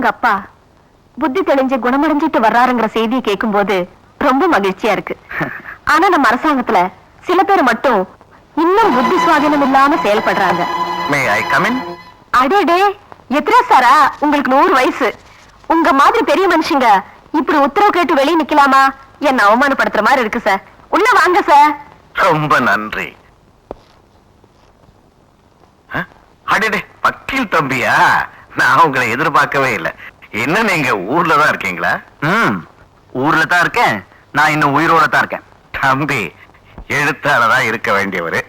உங்க அப்பா புத்தி தெளிஞ்சு குணமடைஞ்சிட்டு வர்றாருங்கிற செய்தியை கேட்கும் போது ரொம்ப மகிழ்ச்சியா இருக்கு. ஆனா நம்ம அரசாங்கத்துல சில பேர் மட்டும் இன்னும் புத்தி சுவாதீனம் இல்லாம செயல்படுறாங்க. அடேடே, எத்தனை சாரா உங்களுக்கு 100 வயசு? உங்க மாதிரி பெரிய மனுஷங்க இப்படி உத்தரவு கேட்டு வெளியே நிக்கலாமா? என்ன அவமானப்படுத்துற மாதிரி இருக்கு சார். உள்ள வாங்க சார். ரொம்ப நன்றி. அடடே, வக்கீல் தம்பியா? நான் உங்களை எதிர்பார்க்கவே இல்லை. என்ன நீங்க ஊர்ல தான் இருக்கீங்களா? ஊர்ல தான் இருக்கேன். நான் இன்னும் உயிரோட தான் இருக்கேன். தம்பி எழுத்தாளதான் இருக்க வேண்டியவரு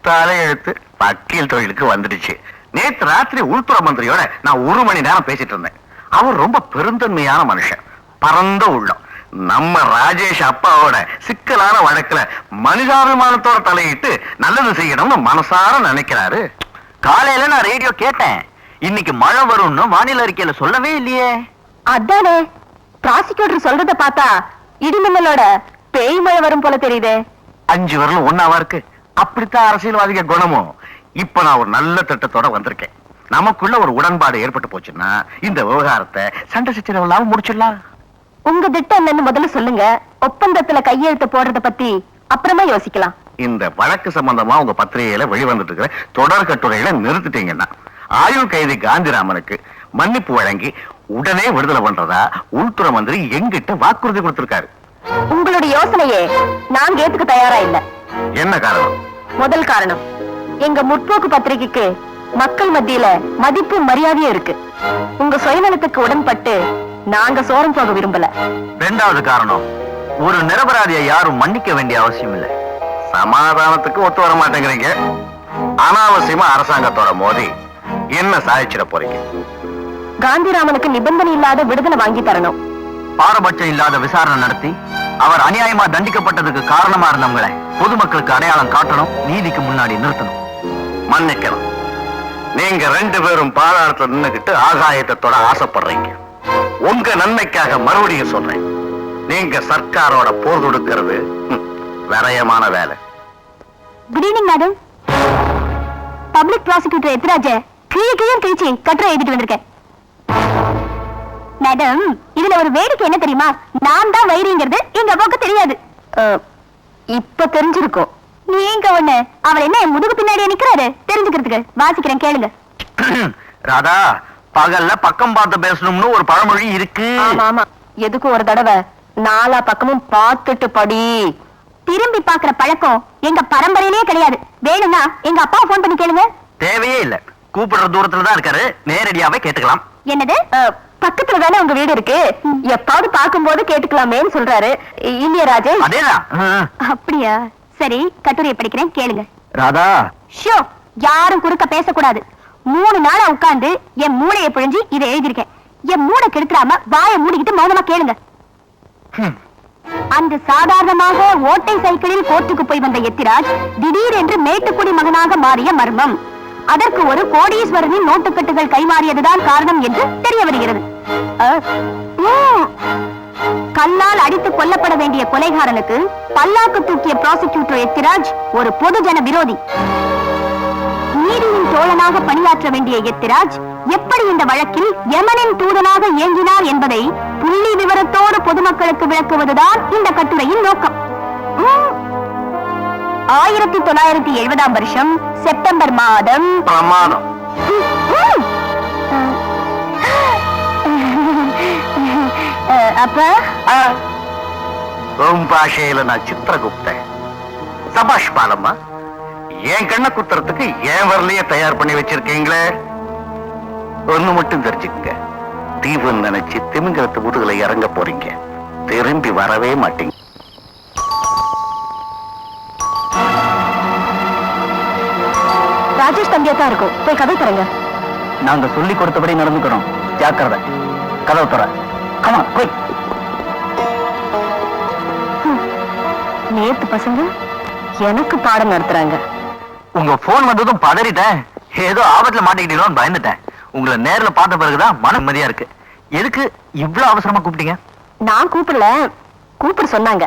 தலையெழுத்து வக்கீல் தொழிலுக்கு வந்துடுச்சு. நேற்று ராத்திரி உள்துறை மந்திரியோட நான் 1 மணி நேரம் பேசிட்டு இருந்தேன். அவர் ரொம்ப பெருந்தன்மையான மனுஷன், பரந்த உள்ளம். நம்ம ராஜேஷ் அப்பாவோட சிக்கலான வழக்குல மனிதாபிமானத்தோட தலையிட்டு நல்லது செய்யணும்னு மனசார நினைக்கிறாரு. காலையில நான் ரேடியோ கேட்டேன். இன்னைக்கு மழை வரும்னு வானிலை அறிக்கையில சொல்லவே இல்லையே. அதானே, ப்ராசிக்யூட்டர் சொல்றத பார்த்தா இடிமின்னலோட பேய் மழை வரும் போல தெரியுதே. 5 வரலும் ஒன்னாவா இருக்கு. அப்படித்தான் அரசியல்வாதிக குணமும். இப்ப நான் ஒரு நல்ல திட்டத்தோட வந்திருக்கேன். நமக்குள்ள ஒரு உடன்பாடு ஏற்பட்டு போச்சுன்னா இந்த விவகாரத்தை சண்டை சச்சரவு இல்லாம முடிச்சிடலாம். உங்க திட்டம் என்னன்னு முதல்ல சொல்லுங்க. ஒப்பந்தத்துல கையெழுத்து போடுறத பத்தி அப்புறமா யோசிக்கலாம். இந்த வழக்கு சம்பந்தமா உங்க பத்திரிகையில வெளிவந்துட்டு இருக்கிற தொடர் கட்டுரைகளை நிறுத்திட்டீங்கன்னா ஆயுள் கைதி காந்திராமனுக்கு மன்னிப்பு வழங்கி உடனே விடுதலை பண்றதா உள்துறை மந்திரி எங்கிட்ட வாக்குறுதி கொடுத்திருக்காரு. உங்களுடைய யோசனையே நாங்க ஏத்துக்க தயாரா இல்ல. என்ன காரணம்? முதல் காரணம், எங்க முற்போக்கு பத்திரிகைக்கு மக்கள் மத்தியில மதிப்பு மரியாதையும் இருக்கு. உங்க சுயநலத்துக்கு உடன்பட்டு நாங்க சோரம் போக விரும்பல. 2வது காரணம், ஒரு நிரபராதியை யாரும் மன்னிக்க வேண்டிய அவசியம் இல்லை. சமாதானத்துக்கு ஒத்து வர மாட்டேங்கிறீங்க. அனாவசியமா அரசாங்கத்தோட மோதி என்ன சாதிச்சிட போறீங்க? காந்திராமனுக்கு நிபந்தனை இல்லாத விடுதலை வாங்கி தரணும். பாரபட்சம் இல்லாத விசாரணை நடத்தி அவர் அநியாயமா தண்டிக்கப்பட்டதுக்கு காரணமா இருந்தவங்களை பொதுமக்களுக்கு அடையாளம் காட்டணும், நீதிக்கு முன்னாடி நிறுத்தணும். மன்னிக்கணும். நீங்க 2 பேரும் பாதாளத்துல நின்னுகிட்டு ஆகாயத்தோட ஆசைப்படுறீங்க. உங்க நன்மைக்காக மறுபடியும் சொல்றேன், நீங்க சர்க்காரோட போர் கொடுக்கிறது விரயமான வேலை. Good evening madam. Public prosecutor எத்ராஜ கீழே கிழிச்சி கட்டுரை எழுதிட்டு வந்திருக்கேன். மேடம், இதுல ஒரு வேடிக்கை என்ன தெரியுமா? நான் தான் வைரிங்கிறது எங்க அப்பாவுக்கு தெரியாது. இப்ப தெரிஞ்சிருக்கும். நீங்க ஒண்ணு, அவர் என்ன முதுகு பின்னாடியே நிக்கிறாரு தெரிஞ்சுக்கிறதுக்கு. வாசிக்கிறேன், கேளுங்க. ராதா, பகல்ல பக்கம் பார்த்து பேசணும்னு ஒரு பழமொழி இருக்கு. ஆமா, எதுக்கும் ஒரு தடவை 4 பக்கமும் பார்த்துட்டு படி. திரும்பி பாக்குற பழக்கம் எங்க பரம்பரையிலே கிடையாது. வேணும்னா எங்க அப்பாவை போன் பண்ணி கேளுங்க. தேவையே இல்ல, கூப்பிடுற தூரத்துல தான் இருக்காரு, நேரடியாவே கேட்டுக்கலாம். என்னது? பக்கத்துல தானே உங்க வீடு இருக்கு, எப்பாவது பாக்கும்போது கேட்டுக்கலாமேன்னு சொல்றாரு இல்லையா ராஜேஷ்? அதேதான். அப்படியா? சரி, கட்டுரையை படிக்கிறேன், கேளுங்க. ராதா, ஷோ, யாரும் குறுக்க பேசக்கூடாது. 3 நாளா உட்கார்ந்து என் மூளையை பிழிஞ்சு இதை எழுதியிருக்கேன். என் மூளை கெடுத்துறாம வாயை மூடிக்கிட்டு மௌனமா கேளுங்க. அந்த சாதாரணமாக ஓட்டை சைக்கிளில் கோர்ட்டுக்கு போய் வந்த எத்திராஜ் திடீரென்று மேட்டுக்குடி மகனாக மாறிய மர்மம். அதற்கு ஒரு கோடீஸ்வரனின் நோட்டுக்கட்டுகள் கைமாறியதுதான் காரணம் என்று தெரிய வருகிறது. கல்லால் அடித்து கொல்லப்பட வேண்டிய கொலைகாரனுக்கு பல்லாக்கு தூக்கிய ப்ராசிக்யூட்டர் எத்திராஜ் ஒரு பொதுஜன விரோதி. நீதியின் தோழனாக பணியாற்ற வேண்டிய எத்திராஜ் எப்படி இந்த வழக்கில் யமனின் தூதனாக இயங்கினார் என்பதை புள்ளி விவரத்தோடு பொதுமக்களுக்கு விளக்குவதுதான் இந்த கட்டுரையின் நோக்கம். 1970ஆம் வருஷம் செப்டம்பர் மாதம் பிரமாதம். அப்ப பாஷையில நான் சித்திரகுப்தன். சபாஷ் பாலம்மா, என் கண்ண குத்துறதுக்கு ஏன் வரலையே தயார் பண்ணி வச்சிருக்கீங்களே. ஒண்ணு மட்டும் தெரிஞ்சுக்கங்க, தீவுன்னு நினைச்சு திமிங்கலத்து முதுகுல இறங்க போறீங்க, திரும்பி வரவே மாட்டீங்க. ராஜேஷ் தம்பியா தான் இருக்கும், போய் கதை தரங்க. நாங்க சொல்லி கொடுத்தபடி நடந்துக்கிறோம், ஜாக்கிரதை. கதவை தர. ஆமா, போய். நேத்து பசங்க எனக்கு பாடம் நடத்துறாங்க. உங்க போன் வந்ததும் பதறிட்டேன், ஏதோ ஆபத்துல மாட்டிக்கிட்டீங்களோன்னு பயந்துட்டேன். உங்களை நேர்ல பார்த்த பிறகுதான் மன நிம்மதியா இருக்கு. எதுக்கு இவ்வளவு அவசரமா கூப்பிட்டீங்க? நான் கூப்பிடல, கூப்பிட சொன்னாங்க.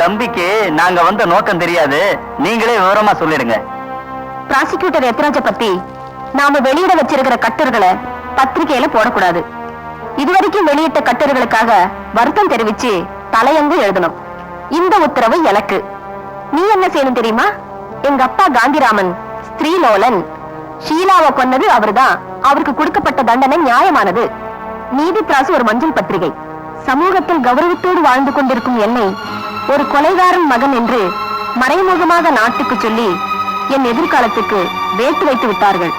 தம்பிக்கு நாங்க வந்த நோக்கம் தெரியாது, நீங்களே விவரமா சொல்லிடுங்க. பிராசிக்யூட்டர் எத்ராஜ பத்தி நாம வெளியிட வச்சிருக்கிற கட்டுரைகளை பத்திரிகையில போடக்கூடாது. இதுவரைக்கும் வெளியிட்ட கட்டுரைகளுக்காக வருத்தம் தெரிவிச்சு தலையங்கு எழுதணும். இந்த உத்தரவு எனக்கு. நீ என்ன செய்யணும் தெரியுமா? எங்க அப்பா காந்திராமன் ஸ்திரீலோலன், ஷீலாவை கொன்னது அவர்தான். அவருக்கு கொடுக்கப்பட்ட தண்டனை நியாயமானது. நீதி திராசு ஒரு மஞ்சள் பத்திரிகை. சமூகத்தில் கௌரவத்தோடு வாழ்ந்து கொண்டிருக்கும் என்னை ஒரு கொலைகாரன் மகன் என்று மறைமுகமாக நாட்டுக்கு சொல்லி என் எதிர்காலத்துக்கு வேட்டு வைத்து விட்டார்கள்.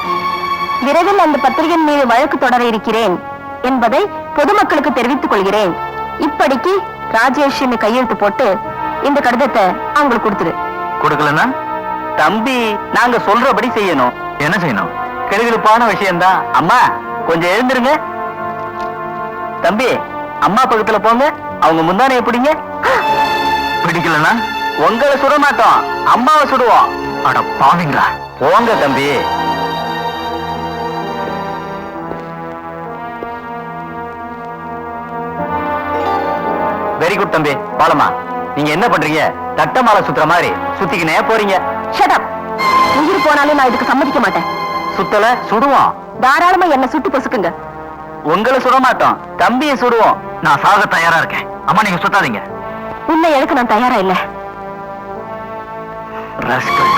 விரைவில் அந்த பத்திரிகையின் மீது வழக்கு தொடர இருக்கிறேன் என்பதை பொதுமக்களுக்கு தெரிவித்துக் கொள்கிறேன். இப்படிக்கு ராஜேஷ் கையெழுத்து போட்டு இந்த கடிதத்தை அவங்களுக்கு கொடுத்துரு. கொடுக்கலன்னா தம்பி நாங்க சொல்றபடி செய்யணும். என்ன செய்யணும்? கெடுகிடுப்பான விஷயம்தான். அம்மா கொஞ்சம் எழுந்திருங்க. தம்பி அம்மா பக்கத்துல போங்க. அவங்க முந்தானே எப்படிங்க? பிடிக்கலன்னா உங்களை சுட மாட்டோம், அம்மாவை சுடுவோம். அட பாவீங்களா, போங்க தம்பி. வெரி குட் தம்பி. பாலமா, நீங்க என்ன பண்றீங்க? தட்ட மாலை சுத்துற மாதிரி சுத்திக்கினே போறீங்க. Shut up. உயிர் போனாலும் நான் இதுக்கு சம்மதிக்க மாட்டேன். சுத்தல சுடுவோம். தாராளமா என்ன சுட்டு பொசுக்குங்க. உங்களை சுட மாட்டோம், தம்பியை சுடுவோம். நான் சாக தயாரா இருக்கேன். அம்மா நீங்க சுத்தாதீங்க. உன்னை எடுக்க நான் தயாரா இல்ல. ராஸ்கல்.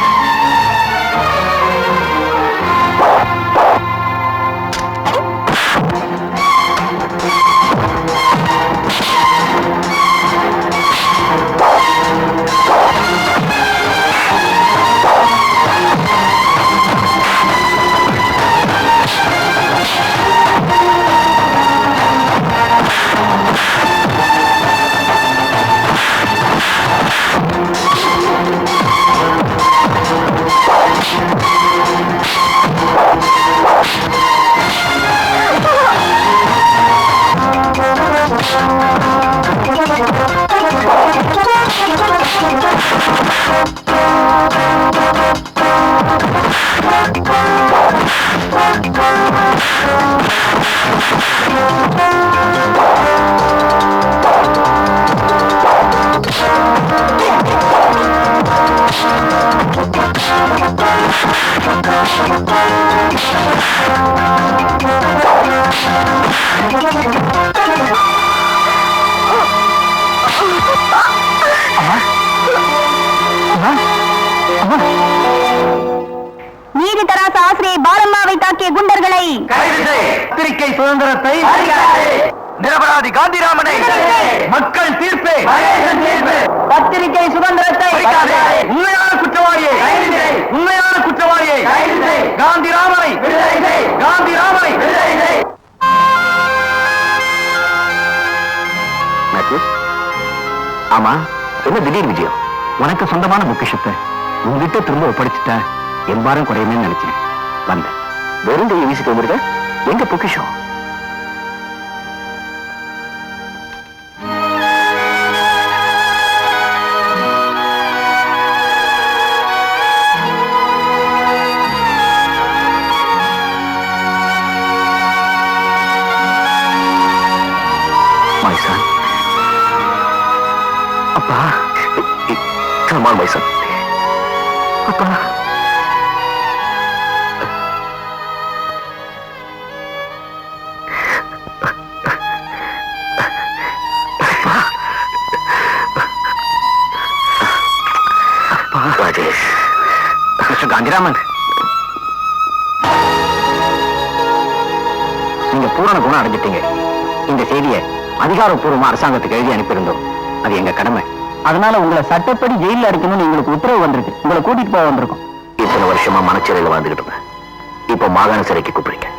நீதித்தராசு ஆசிரியை பாலம்மாவை தாக்கிய குண்டர்களை பத்திரிகை சுதந்திரத்தை, நிரபராதி காந்திராமனை மக்கள் தீர்ப்பே. பத்திரிகை சுதந்திரத்தை, உண்மையான குற்றவாளியை, உண்மையான குற்றவாளியை காந்திராமனை, காந்திராமனை. ஆமா, என்ன திடீர் விஜயம்? உனக்கு சொந்தமான பொக்கிஷத்தை உங்ககிட்ட திரும்ப ஒப்படைச்சிட்ட என் பாரம் குறையுமே நினைச்சேன். வந்தேன். வெறும் கையை வீசிட்டு வந்துருக்க. எங்க பொக்கிஷம்? My son. அப்பா, come on, my son. அப்பா. ராஜேஷ், மிஸ்டர் காந்திராமன், நீங்க பூரண குணம் அடைஞ்சிட்டீங்க. இந்த செய்தியை அதிகாரப்பூர்வமா அரசாங்கத்துக்கு எழுதி அனுப்பியிருந்தோம். அது எங்க கடமை. அதனால உங்களை சட்டப்படி ஜெயில அடைக்கணும்னு உங்களுக்கு உத்தரவு வந்திருக்கு. உங்களை கூட்டிட்டு போக வந்திருக்கோம். இத்தனை வருஷமா மனச்சிறையில வாழ்ந்துகிட்டு இருந்தேன். இப்ப மாகாண சிறைக்கு கூப்பிடுறீங்க.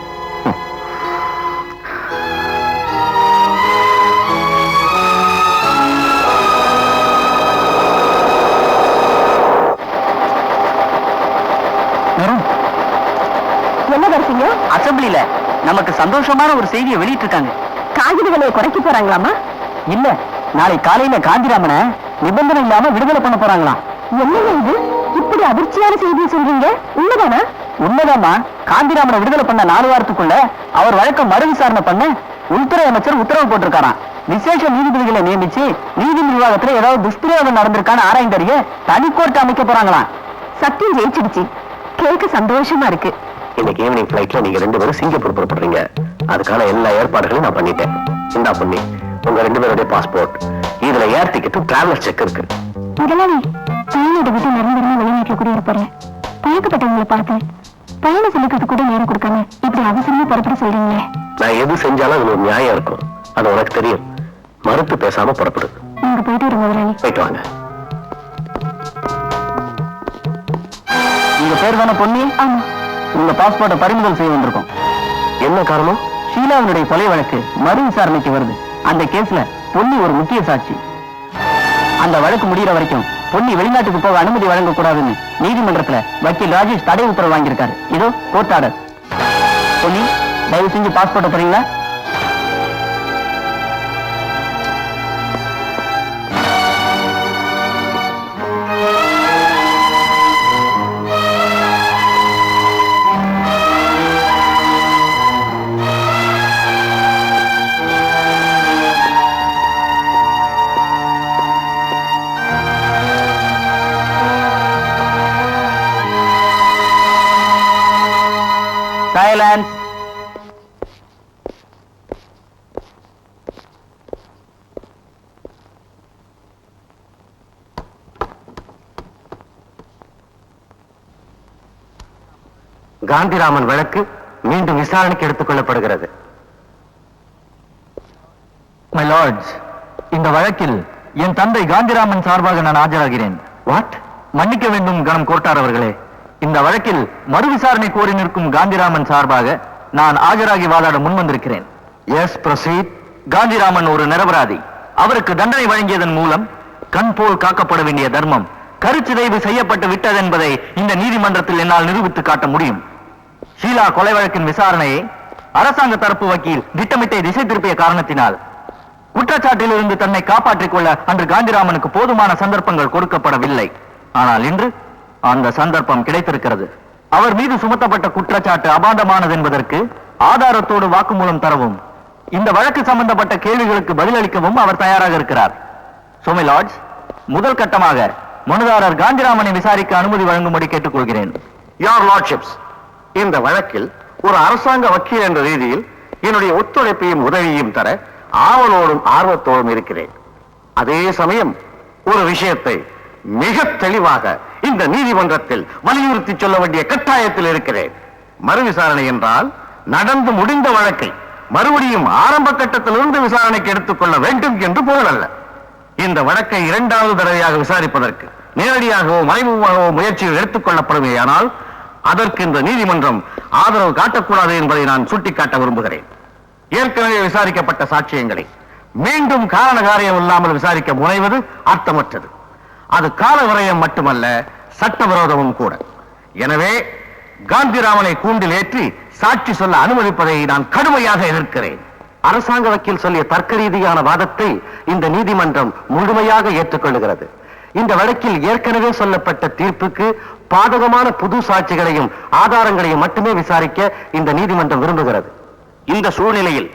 என்ன கருத்தீங்க? அசம்பிளில நமக்கு சந்தோஷமான ஒரு செய்தியை வெளியிட்டு இருக்காங்க. காகித விலையை குறைக்க போறாங்களாமா? இல்ல, நாளை காலையில காந்திராமனை நிபந்தனை இல்லாம விடுதலை பண்ண போறாங்களாம். என்னங்க இது? இப்படி அதிர்ச்சியான செய்தியை சொல்றீங்க? உண்மைதானா? உண்மைதாமா. காந்திராமனை விடுதலை பண்ண 4 வாரத்துக்குள்ள அவர் வழக்கம் மறு விசாரணை பண்ண உள்துறை அமைச்சர் உத்தரவு போட்டிருக்காராம். விசேஷ நீதிபதிகளை நியமிச்சு நீதி நிர்வாகத்துல ஏதாவது துஷ்பிரயோகம் நடந்திருக்கான்னு ஆராய்ந்தறிய தனி கோர்ட் அமைக்க போறாங்களாம். சத்தியம் ஜெயிச்சிடுச்சு. கேட்க சந்தோஷமா இருக்கு. இன்னைக்கு ஈவினிங் ஃபிளைட்ல நீங்க 2 பேரும் சிங்கப்பூர் புறப்படுறீங்க. அதுக்கான எல்லா ஏற்பாடுகளையும் நான் பண்ணிட்டேன். இந்தா பண்ணி உங்க 2 பேருடைய பாஸ்போர்ட், இதுல ஏர் டிக்கெட்டும் டிராவலர் செக் இருக்கு. முதலாளி, பையனோட விட்டு நிரந்தரமா வெளிநாட்டுல குடியிருப்பாரு. பழக்கப்பட்டவங்களை பார்த்து பையனை சொல்லிக்கிறது கூட நேரம் கொடுக்காம இப்படி அவசரமா புறப்பட சொல்றீங்களே. நான் எது செஞ்சாலும் அதுல ஒரு நியாயம் இருக்கும். அது உனக்கு தெரியும். மறுத்து பேசாம புறப்படு. நீங்க போயிட்டு வரும் முதலாளி. போயிட்டு வாங்க. உங்க பேர் தானே பொன்னி? ஆமா. உங்க பாஸ்போர்ட்டை பறிமுதல் செய்ய வந்திருக்கோம். என்ன காரணம்? ஷீலாவினுடைய கொலை வழக்கு மறு விசாரணைக்கு வருது. அந்த கேஸ்ல பொன்னி ஒரு முக்கிய சாட்சி. அந்த வழக்கு முடிகிற வரைக்கும் பொன்னி வெளிநாட்டுக்கு போக அனுமதி வழங்கக்கூடாதுன்னு நீதிமன்றத்துல வக்கீல் ராஜேஷ் தடை உத்தரவு வாங்கியிருக்காரு. இதோ கோர்ட் ஆர்டர். பொன்னி, தயவு செஞ்சு பாஸ்போர்ட்டை போறீங்களா? Silence. காந்திராமன் வழக்கு மீண்டும் விசாரணைக்கு எடுத்துக் கொள்ளப்படுகிறது. My lords, இந்த வழக்கில் என் தந்தை காந்திராமன் சார்பாக நான் ஆஜராகிறேன். வாட்? மன்னிக்க வேண்டும் கணம் கோட்டார் அவர்களே. இந்த வழக்கில் மறு விசாரணை கோரி நிற்கும் காந்திராமன் சார்பாக நான் ஆஜராகி வாதாட முன்வந்திருக்கிறேன். S, proceed. காந்திராமன் ஒரு நிரபராதி. அவருக்கு தண்டனை வழங்கியதன் மூலம் கண் போல் காக்கப்பட வேண்டிய தர்மம் கருச்சிதைவு செய்யப்பட்டு விட்டது என்பதை இந்த நீதிமன்றத்தில் என்னால் நிரூபித்து காட்ட முடியும். ஷீலா கொலை வழக்கின் விசாரணையை அரசாங்க தரப்பு வக்கீல் திட்டமிட்டை திசை திருப்பிய காரணத்தினால் குற்றச்சாட்டிலிருந்து தன்னை காப்பாற்றிக் கொள்ள அன்று காந்திராமனுக்கு போதுமான சந்தர்ப்பங்கள் கொடுக்கப்படவில்லை. ஆனால் இன்று அந்த சந்தர்ப்பம் கிடைத்திருக்கிறது. அவர் மீது சுமத்தப்பட்ட குற்றச்சாட்டு அபாண்டமானது என்பதற்கு ஆதாரத்தோடு வாக்குமூலம் தரவும் இந்த வழக்கு சம்பந்தப்பட்ட கேள்விகளுக்கு பதிலளிக்கவும் அவர் தயாராக இருக்கிறார். So my lords, முதல் கட்டமாக மனுதாரர் காந்திராமனை விசாரிக்க அனுமதி வழங்கும்படி கேட்டுக்கொள்கிறேன். யோர் லார்ட்ஷிப்ஸ், இந்த வழக்கில் ஒரு அரசாங்க வக்கீல் என்ற ரீதியில் என்னுடைய ஒத்துழைப்பையும் உதவியையும் தர ஆவலோடும் ஆர்வத்தோடும் இருக்கிறேன். அதே சமயம் ஒரு விஷயத்தை மிக தெளிவாக இந்த நீதிமன்றத்தில் வலியுறுத்தி சொல்ல வேண்டிய கட்டாயத்தில் இருக்கிறேன். மறு விசாரணை என்றால் நடந்து முடிந்த வழக்கை மறுபடியும் ஆரம்ப கட்டத்திலிருந்து விசாரணைக்கு எடுத்துக்கொள்ள வேண்டும் என்று பொருள் அல்ல. இந்த வழக்கை 2வது தடவையாக விசாரிப்பதற்கு நேரடியாகவோ மறைமுகமாகவோ முயற்சிகள் எடுத்துக்கொள்ளப்படுமேயானால் அதற்கு இந்த நீதிமன்றம் ஆதரவு காட்டக்கூடாது என்பதை நான் சுட்டிக்காட்ட விரும்புகிறேன். ஏற்கனவே விசாரிக்கப்பட்ட சாட்சியங்களை மீண்டும் காரண காரியம் இல்லாமல் விசாரிக்க முனைவது அர்த்தமற்றது. அது கால விரயம் மட்டுமல்ல, சட்டவிரோதமும் கூட. எனவே காந்திராமனை கூண்டில் ஏற்றி சாட்சி சொல்ல அனுமதிப்பதை நான் கடுமையாக எதிர்க்கிறேன். அரசாங்க வக்கீல் சொல்லிய தர்க்க ரீதியான வாதத்தை இந்த நீதிமன்றம் முழுமையாக ஏற்றுக்கொள்கிறது. இந்த வழக்கில் ஏற்கனவே சொல்லப்பட்ட தீர்ப்புக்கு பாதகமான புது சாட்சிகளையும் ஆதாரங்களையும் மட்டுமே விசாரிக்க இந்த நீதிமன்றம் விரும்புகிறது. இந்த சூழ்நிலையில்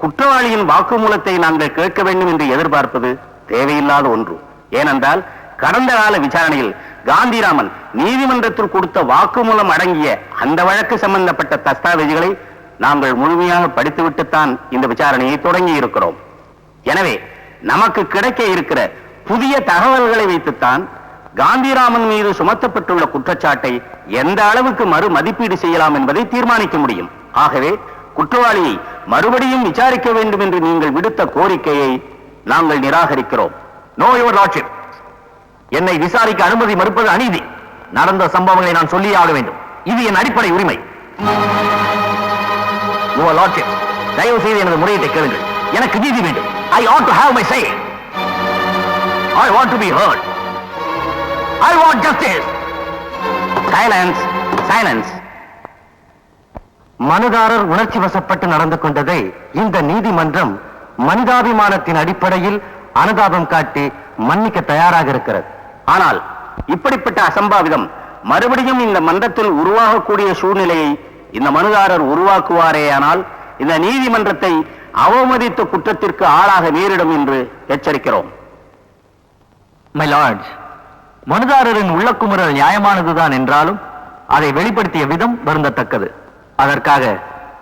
குற்றவாளியின் வாக்குமூலத்தை நாங்கள் கேட்க வேண்டும் என்று எதிர்பார்ப்பது தேவையில்லாத ஒன்று. ஏனென்றால் கடந்த கால விசாரணையில் காந்திராமன் நீதிமன்றத்தில் கொடுத்த வாக்குமூலம் அடங்கிய அந்த வழக்கு சம்பந்தப்பட்ட தஸ்தாவேஜுகளை நாங்கள் முழுமையாக படித்துவிட்டுத்தான் இந்த விசாரணையை தொடங்கி இருக்கிறோம். எனவே நமக்கு கிடைக்க இருக்கிற புதிய தகவல்களை வைத்துத்தான் காந்திராமன் மீது சுமத்தப்பட்டுள்ள குற்றச்சாட்டை எந்த அளவுக்கு மறு மதிப்பீடு செய்யலாம் என்பதை தீர்மானிக்க முடியும். ஆகவே குற்றவாளியை மறுபடியும் விசாரிக்க வேண்டும் என்று நீங்கள் விடுத்த கோரிக்கையை நாங்கள் நிராகரிக்கிறோம். நோ யுவர் லார்ட்ஷிப், என்னை விசாரிக்க அனுமதி மறுப்பது அநீதி. நடந்த சம்பவங்களை நான் சொல்லியே ஆக வேண்டும். இது என் அடிப்படை உரிமை. யுவர் லார்ட்ஷிப், தயவு செய்து எனது முறையீட்டை கேளுங்கள். எனக்கு நீதி வேண்டும். I ought to have my say. I want to be heard. I want justice. Silence. Silence. மனுதாரர் உணர்ச்சி வசப்பட்டு நடந்து கொண்டதை இந்த நீதிமன்றம் மனிதாபிமானத்தின் அடிப்படையில் அனுதாபம் காட்டி மன்னிக்க தயாராக இருக்கிறது. ஆனால் இப்படிப்பட்ட அசம்பாவிதம் மறுபடியும் இந்த மன்றத்தில் உருவாகக்கூடிய சூழ்நிலையை இந்த மனுதாரர் உருவாக்குவாரேயானால் இந்த நீதிமன்றத்தை அவமதித்த குற்றத்திற்கு ஆளாக நேரிடும் என்று எச்சரிக்கிறோம். மை லார்ட்ஸ், மனுதாரரின் உள்ளக்குமுறல் நியாயமானதுதான் என்றாலும் அதை வெளிப்படுத்திய விதம் வருந்தத்தக்கது. அதற்காக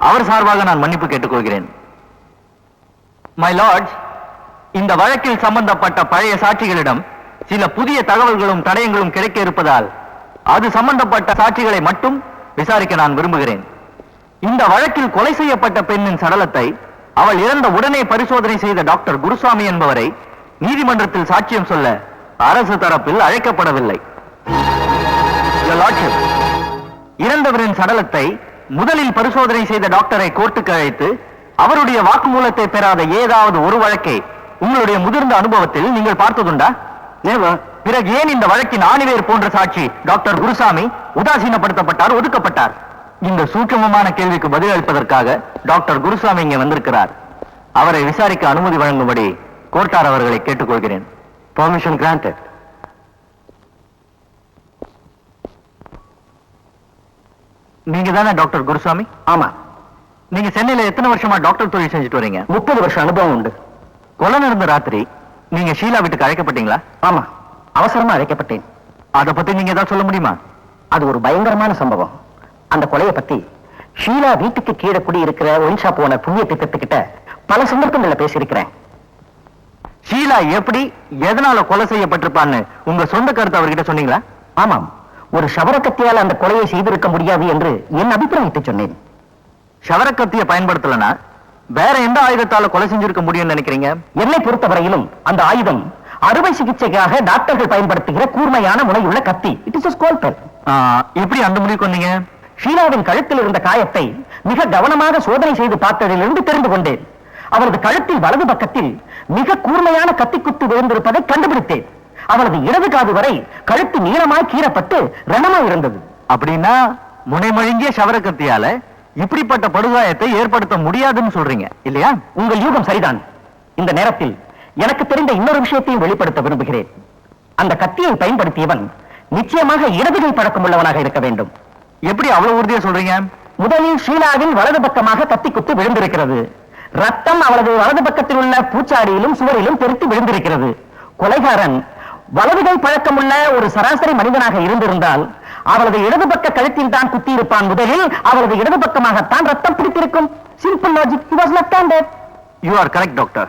அவர் சார்பாக நான் மன்னிப்பு கேட்டுக்கொள்கிறேன். மை லார்ட்ஸ், இந்த வழக்கில் சம்பந்தப்பட்ட பழைய சாட்சிகளிடம் சில புதிய தகவல்களும் தடயங்களும் கிடைக்க இருப்பதால் அது சம்பந்தப்பட்ட சாட்சிகளை மட்டும் விசாரிக்க நான் விரும்புகிறேன். இந்த வழக்கில் கொலை செய்யப்பட்ட பெண்ணின் சடலத்தை அவள் இறந்த உடனே பரிசோதனை செய்த டாக்டர் குருசாமி என்பவரை நீதிமன்றத்தில் சாட்சியம் சொல்ல அரசு தரப்பில் அழைக்கப்படவில்லை. Your Lordship, இறந்தவரின் சடலத்தை முதலில் பரிசோதனை செய்த டாக்டரை கோர்ட்டுக்கு அழைத்து அவருடைய வாக்குமூலத்தை பெறாத ஏதாவது ஒரு வழக்கை உங்களுடைய முதிர்ந்த அனுபவத்தில் நீங்கள் பார்த்ததுண்டா? பிறகு ஏன் இந்த வழக்கின் ஆணிவேர் போன்ற சாட்சி டாக்டர் குருசாமி உதாசீனப்படுத்தப்பட்டார், ஒதுக்கப்பட்டார்? இந்த சூட்சமமான கேள்விக்கு பதில் அளிப்பதற்காக டாக்டர் குருசாமி இங்கே வந்திருக்கிறார். அவரை விசாரிக்க அனுமதி வழங்கும்படி கோர்ட்டார் அவர்களை கேட்டுக்கொள்கிறேன். Permission granted. நீங்க தானே டாக்டர் குருசாமி? ஆமா. நீங்க சென்னையில எத்தனை வருஷமா டாக்டர் தொழில் செஞ்சுட்டு வரீங்க? 30 வருஷம் அனுபவம் உண்டு. கொலை நடந்த ராத்திரி நீங்க ஷீலா வீட்டுக்கு அழைக்கப்பட்டீங்களா? ஆமா, அவசரமா அழைக்கப்பட்டேன். அதை பத்தி நீங்க ஏதாவது சொல்ல முடியுமா? அது ஒரு பயங்கரமான சம்பவம். அந்த கொலையை பத்தி ஷீலா வீட்டுக்கு கீழே குடி இருக்கிற ஒயின் ஷாப் ஓனர் புண்ணிய திட்டத்துக்கிட்ட பல சந்தர்ப்பங்கள்ல பேசியிருக்கிறேன். ஷீலா எப்படி எதனால கொலை செய்யப்பட்டிருப்பான்னு உங்க சொந்த கருத்து அவர்கிட்ட சொன்னீங்களா? ஆமாம், ஒரு சவரக்கத்தியால் அந்த கொலையை செய்திருக்க முடியாது என்று என் அபிப்பிராயத்தை சொன்னேன். சவரக்கத்தியை பயன்படுத்தலனா வேற எந்த ஆயுதத்தால கொலை செஞ்சிருக்க முடியும்னு நினைக்கிறீங்க? என்னை பொறுத்தவரையிலும் அந்த ஆயுதம் அறுவை சிகிச்சைக்காக டாக்டர்கள் பயன்படுத்துகிற கூர்மையான முனையுள்ள கத்தி. It is scalpel. எப்படி அந்த முடிவு கொண்டீங்க? ஷீலாவின் கழுத்தில் இருந்த காயத்தை மிக கவனமாக சோதனை செய்து பார்த்ததிலிருந்து தெரிந்து கொண்டேன். அவரது கழுத்தில் வலது பக்கத்தில் மிக கூர்மையான கத்திக்குத்து விழுந்திருப்பதை கண்டுபிடித்தேன். அவளது இடது காது வரை கழுத்து நீளமாய் கீறப்பட்டு ரணமாய் இருந்தது. அப்படின்னா முனைமழுங்கிய சவரக்கத்தியால இப்படிப்பட்ட படுகாயத்தை ஏற்படுத்த முடியாதுன்னு சொல்றீங்க இல்லையா? உங்கள் யூகம் சரிதான். இந்த நேரத்தில் எனக்கு தெரிந்த இன்னொரு விஷயத்தையும் வெளிப்படுத்த விரும்புகிறேன். அந்த கத்தியை பயன்படுத்தியவன் நிச்சயமாக இடதுகை பழக்கம் உள்ளவனாக இருக்க வேண்டும். எப்படி அவ்வளவு உறுதியா சொல்றீங்க? முதலில் ஷீலாவின் வலது பக்கமாக கத்தி குத்து விழுந்திருக்கிறது. ரத்தம் அவளது வலது பக்கத்தில் உள்ள பூச்சாடியிலும் சுவரிலும் தெரித்து விழுந்திருக்கிறது. கொலைகாரன் வலதுகை பழக்கமுள்ள ஒரு சராசரி மனிதனாக இருந்திருந்தால் அவளது இடது பக்க கழுத்தில் தான் குத்தி இருப்பான். முதலில் அவளது இடது பக்கமாகத்தான் ரத்தம் பிடித்திருக்கும். Simple logic. He was left-handed. You are correct, doctor.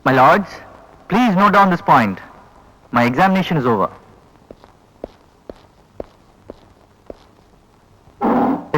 My lords, please note down this point. My examination is over.